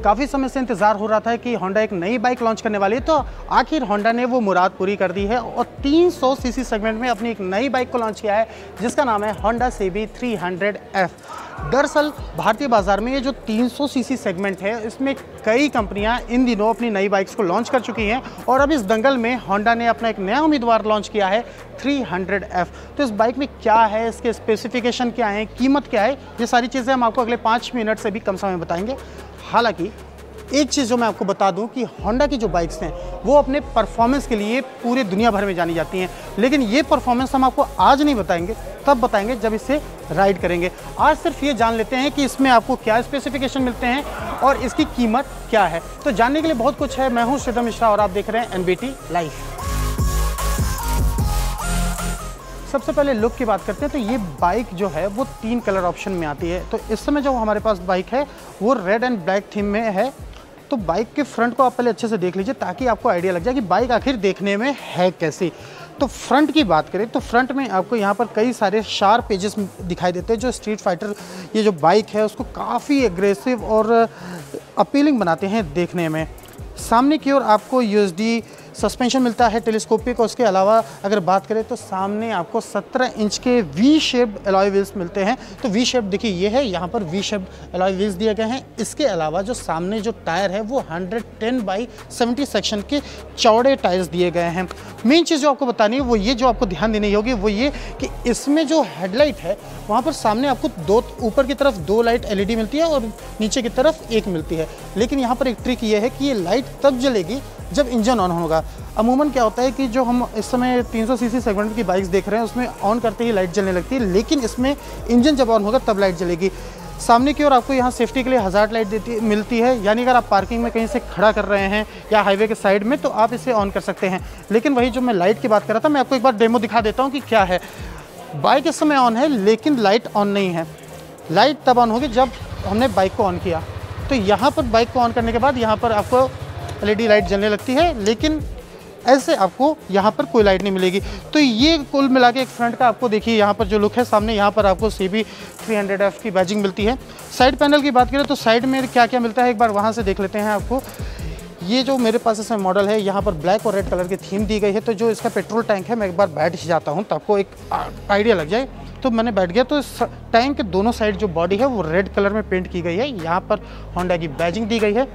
काफ़ी समय से इंतज़ार हो रहा था कि होंडा एक नई बाइक लॉन्च करने वाली है, तो आखिर होंडा ने वो मुराद पूरी कर दी है और 300 सीसी सेगमेंट में अपनी एक नई बाइक को लॉन्च किया है जिसका नाम है होंडा CB 300F। दरअसल भारतीय बाज़ार में ये जो 300 सीसी सेगमेंट है इसमें कई कंपनियां इन दिनों अपनी नई बाइक्स को लॉन्च कर चुकी हैं और अब इस दंगल में होंडा ने अपना एक नया उम्मीदवार लॉन्च किया है 300F। तो इस बाइक में क्या है, इसके स्पेसिफिकेशन क्या है, कीमत क्या है, ये सारी चीज़ें हम आपको अगले 5 मिनट से भी कम समय में बताएंगे। हालांकि एक चीज़ जो मैं आपको बता दूं कि होंडा की जो बाइक्स हैं वो अपने परफॉर्मेंस के लिए पूरे दुनिया भर में जानी जाती हैं, लेकिन ये परफॉर्मेंस हम आपको आज नहीं बताएंगे, तब बताएंगे जब इसे राइड करेंगे। आज सिर्फ ये जान लेते हैं कि इसमें आपको क्या स्पेसिफिकेशन मिलते हैं और इसकी कीमत क्या है। तो जानने के लिए बहुत कुछ है। मैं हूँ श्रीधर मिश्रा और आप देख रहे हैं NBT लाइव। सबसे पहले लुक की बात करते हैं तो ये बाइक जो है वो 3 कलर ऑप्शन में आती है। तो इस समय जो हमारे पास बाइक है वो रेड एंड ब्लैक थीम में है। तो बाइक के फ्रंट को आप पहले अच्छे से देख लीजिए ताकि आपको आइडिया लग जाए कि बाइक आखिर देखने में है कैसी। तो फ्रंट की बात करें तो फ्रंट में आपको यहाँ पर कई सारे शार्प एजेस दिखाई देते हैं जो स्ट्रीट फाइटर ये जो बाइक है उसको काफ़ी एग्रेसिव और अपीलिंग बनाते हैं देखने में। सामने की ओर आपको USD सस्पेंशन मिलता है टेलीस्कोपिक, और उसके अलावा अगर बात करें तो सामने आपको 17 इंच के वी शेप्ड अलॉय व्हील्स मिलते हैं। तो वी शेप देखिए ये है, यहाँ पर वी शेप्ड अलॉय व्हील्स दिए गए हैं। इसके अलावा जो सामने जो टायर है वो 110/70 सेक्शन के चौड़े टायर्स दिए गए हैं। मेन चीज़ जो आपको बतानी है वो ये, जो आपको ध्यान देनी होगी वो ये कि इसमें जो हेडलाइट है वहाँ पर सामने आपको दो, ऊपर की तरफ 2 लाइट LED मिलती है और नीचे की तरफ 1 मिलती है। लेकिन यहाँ पर एक ट्रिक ये है कि ये लाइट तब जलेगी जब इंजन ऑन होगा। अमूमन क्या होता है कि जो हम इस समय 300 सीसी सेगमेंट की बाइक्स देख रहे हैं उसमें ऑन करते ही लाइट जलने लगती है, लेकिन इसमें इंजन जब ऑन होगा तब लाइट जलेगी। सामने की ओर आपको यहाँ सेफ्टी के लिए हज़ार्ड लाइट मिलती है, यानी अगर आप पार्किंग में कहीं से खड़ा कर रहे हैं या हाईवे के साइड में तो आप इसे ऑन कर सकते हैं। लेकिन वही जो मैं लाइट की बात कर रहा था, मैं आपको एक बार डेमो दिखा देता हूँ कि क्या है। बाइक इस समय ऑन है लेकिन लाइट ऑन नहीं है। लाइट तब ऑन होगी जब हमने बाइक को ऑन किया। तो यहाँ पर बाइक को ऑन करने के बाद यहाँ पर आपको LED लाइट जलने लगती है, लेकिन ऐसे आपको यहाँ पर कोई लाइट नहीं मिलेगी। तो ये कुल मिला के एक फ्रंट का आपको देखिए यहाँ पर जो लुक है। सामने यहाँ पर आपको CB 300F की बैजिंग मिलती है। साइड पैनल की बात करें तो साइड में क्या क्या मिलता है एक बार वहाँ से देख लेते हैं। आपको ये जो मेरे पास इसमें मॉडल है यहाँ पर ब्लैक और रेड कलर की थीम दी गई है। तो जो इसका पेट्रोल टैंक है मैं एक बार बैठ जाता हूँ तो आपको एक आइडिया लग जाए। तो मैंने बैठ गया तो इस टैंक के दोनों साइड जो बॉडी है वो रेड कलर में पेंट की गई है। यहाँ पर होंडा की बैजिंग दी गई है,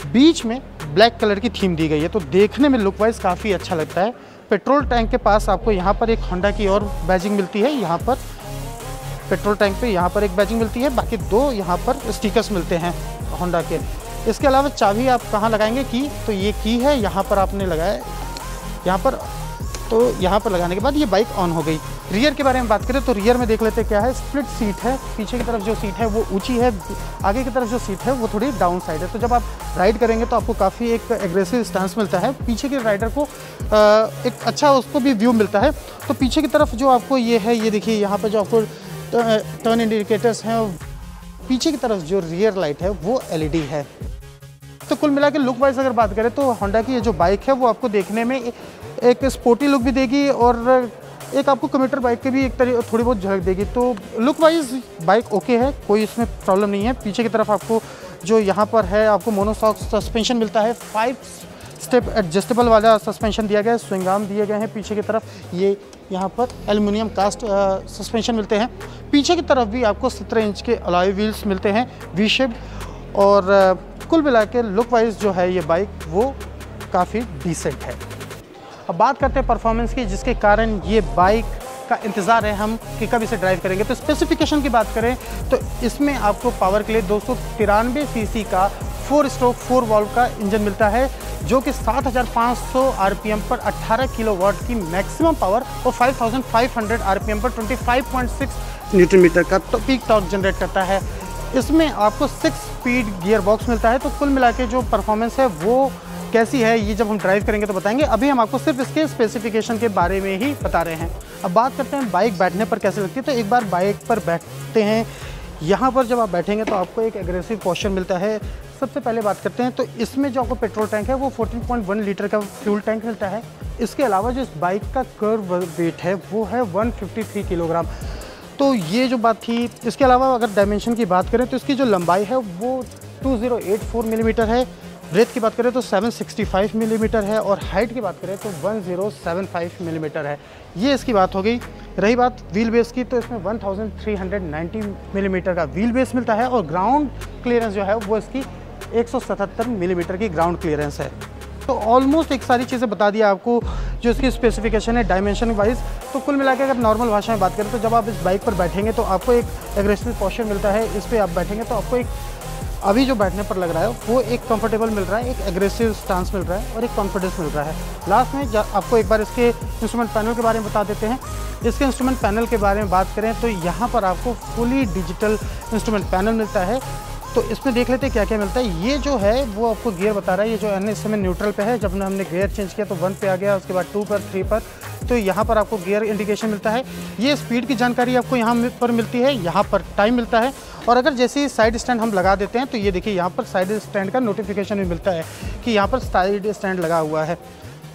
बीच में ब्लैक कलर की थीम दी गई है। तो देखने में लुक वाइज काफ़ी अच्छा लगता है। पेट्रोल टैंक के पास आपको यहाँ पर एक होंडा की और बैजिंग मिलती है। यहाँ पर पेट्रोल टैंक पे यहाँ पर एक बैजिंग मिलती है, बाकी 2 यहाँ पर स्टिकर्स मिलते हैं होंडा के। इसके अलावा चाबी आप कहाँ लगाएंगे की, तो ये की है यहाँ पर आपने लगाया यहाँ पर। तो यहाँ पर लगाने के बाद ये बाइक ऑन हो गई। रियर के बारे में बात करें तो रियर में देख लेते क्या है। स्प्लिट सीट है, पीछे की तरफ जो सीट है वो ऊंची है, आगे की तरफ जो सीट है वो थोड़ी डाउन साइड है। तो जब आप राइड करेंगे तो आपको काफ़ी एक एग्रेसिव स्टांस मिलता है। पीछे के राइडर को एक अच्छा उसको भी व्यू मिलता है। तो पीछे की तरफ जो आपको ये है, ये देखिए यहाँ पर जो आपको टर्न इंडिकेटर्स हैं, पीछे की तरफ जो रियर लाइट है वो LED है। तो कुल मिला के लुक वाइज अगर बात करें तो होंडा की ये जो बाइक है वो आपको देखने में एक स्पोर्टी लुक भी देगी और एक आपको कम्यूटर बाइक के भी एक थोड़ी बहुत झलक देगी। तो लुक वाइज बाइक ओके है, कोई इसमें प्रॉब्लम नहीं है। पीछे की तरफ आपको जो यहाँ पर है आपको मोनोशॉक सस्पेंशन मिलता है। 5 स्टेप एडजस्टेबल वाला सस्पेंशन दिया गया है, स्विंग आर्म दिए गए हैं। पीछे की तरफ ये यहाँ पर एल्युमिनियम कास्ट सस्पेंशन मिलते हैं। पीछे की तरफ भी आपको 17 इंच के अलॉय व्हील्स मिलते हैं वी शेप। और कुल मिला के लुक वाइज जो है ये बाइक वो काफ़ी डिसेंट है। अब बात करते हैं परफॉर्मेंस की, जिसके कारण ये बाइक का इंतज़ार है हम कि कब इसे ड्राइव करेंगे। तो स्पेसिफिकेशन की बात करें तो इसमें आपको पावर के लिए 293 सीसी का 4 स्ट्रोक 4 वाल्व का इंजन मिलता है, जो कि 7500 RPM पर 18 किलोवाट की मैक्सिमम पावर और 5500 RPM पर 25.6 न्यूटन मीटर का पीक टॉर्क जनरेट करता है। इसमें आपको 6 स्पीड गियर बॉक्स मिलता है। तो कुल मिला के जो परफॉर्मेंस है वो कैसी है ये जब हम ड्राइव करेंगे तो बताएंगे। अभी हम आपको सिर्फ इसके स्पेसिफिकेशन के बारे में ही बता रहे हैं। अब बात करते हैं बाइक बैठने पर कैसे लगती है। तो एक बार बाइक पर बैठते हैं, यहाँ पर जब आप बैठेंगे तो आपको एक एग्रेसिव पोस्चर मिलता है। सबसे पहले बात करते हैं तो इसमें जो आपको पेट्रोल टैंक है वो 14.1 लीटर का फ्यूल टैंक मिलता है। इसके अलावा जो इस बाइक का कर्व वेट है वो है 153 किलोग्राम। तो ये जो बात थी। इसके अलावा अगर डायमेंशन की बात करें तो इसकी जो लंबाई है वो 2084 मिलीमीटर है। ब्रेथ की बात करें तो 765 मिलीमीटर है और हाइट की बात करें तो 1075 मिलीमीटर है। ये इसकी बात हो गई। रही बात व्हील बेस की, तो इसमें 1390 मिलीमीटर का व्हील बेस मिलता है और ग्राउंड क्लियरेंस जो है वो इसकी 177 मिलीमीटर की ग्राउंड क्लियरेंस है। तो ऑलमोस्ट एक सारी चीज़ें बता दिया आपको जो इसकी स्पेसिफिकेशन है डायमेंशन वाइज। तो कुल मिला के अगर नॉर्मल भाषा में बात करें तो जब आप इस बाइक पर बैठेंगे तो आपको एक एग्रेसिव पोस्चर मिलता है। इस पर आप बैठेंगे तो आपको एक अभी जो बैठने पर लग रहा है वो एक कंफर्टेबल मिल रहा है, एक एग्रेसिव स्टांस मिल रहा है और एक कॉन्फिडेंस मिल रहा है। लास्ट में आपको एक बार इसके इंस्ट्रूमेंट पैनल के बारे में बता देते हैं। इसके इंस्ट्रूमेंट पैनल के बारे में बात करें तो यहाँ पर आपको फुली डिजिटल इंस्ट्रूमेंट पैनल मिलता है। तो इसमें देख लेते हैं क्या क्या मिलता है। ये जो है वो आपको गियर बता रहा है। ये जो है इस समय न्यूट्रल पे है। जब हमने गियर चेंज किया तो 1 पे आ गया, उसके बाद 2 पर, 3 पर। तो यहाँ पर आपको गियर इंडिकेशन मिलता है। ये स्पीड की जानकारी आपको यहाँ पर मिलती है। यहाँ पर टाइम मिलता है। और अगर जैसे ही साइड स्टैंड हम लगा देते हैं तो ये देखिए यहाँ पर साइड स्टैंड का नोटिफिकेशन भी मिलता है कि यहाँ पर साइड स्टैंड लगा हुआ है।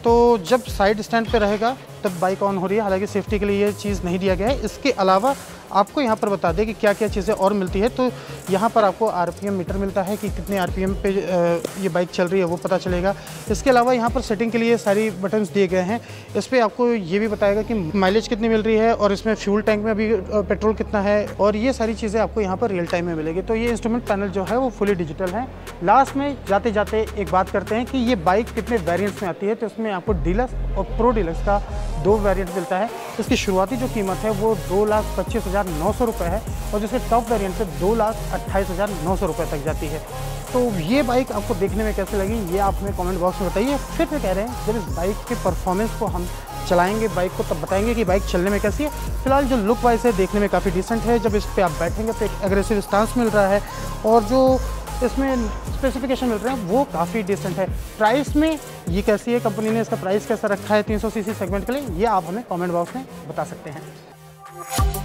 तो जब साइड स्टैंड पे रहेगा तब बाइक ऑन हो रही है। हालांकि सेफ्टी के लिए ये चीज़ नहीं दिया गया है। इसके अलावा आपको यहाँ पर बता दें कि क्या क्या चीज़ें और मिलती है। तो यहाँ पर आपको आरपीएम मीटर मिलता है कि कितने आरपीएम पे ये बाइक चल रही है वो पता चलेगा। इसके अलावा यहाँ पर सेटिंग के लिए सारी बटन्स दिए गए हैं। इस पर आपको ये भी बताएगा कि माइलेज कितनी मिल रही है और इसमें फ्यूल टैंक में अभी पेट्रोल कितना है, और ये सारी चीज़ें आपको यहाँ पर रियल टाइम में मिलेगी। तो ये इंस्ट्रूमेंट पैनल जो है वो फुली डिजिटल है। लास्ट में जाते जाते एक बात करते हैं कि ये बाइक कितने वेरियंट्स में आती है। तो इसमें आपको डीलक्स और प्रो डीलक्स का 2 वेरिएंट मिलता है। इसकी शुरुआती जो कीमत है वो 2,25,900 रुपये है और जिसके टॉप वेरिएंट से 2,28,900 रुपये तक जाती है। तो ये बाइक आपको देखने में कैसे लगी ये आप हमें कमेंट बॉक्स में बताइए। फिर से कह रहे हैं जब इस बाइक के परफॉर्मेंस को हम चलाएंगे बाइक को तब बताएंगे कि बाइक चलने में कैसी है। फिलहाल जो लुक वाइज है देखने में काफ़ी डिसेंट है। जब इस पर आप बैठेंगे तो एक एग्रेसिव स्टांस मिल रहा है और जो इसमें स्पेसिफिकेशन मिल रहे हैं वो काफ़ी डिसेंट है। प्राइस में ये कैसी है, कंपनी ने इसका प्राइस कैसा रखा है 300 सीसी सेगमेंट के लिए, ये आप हमें कमेंट बॉक्स में बता सकते हैं।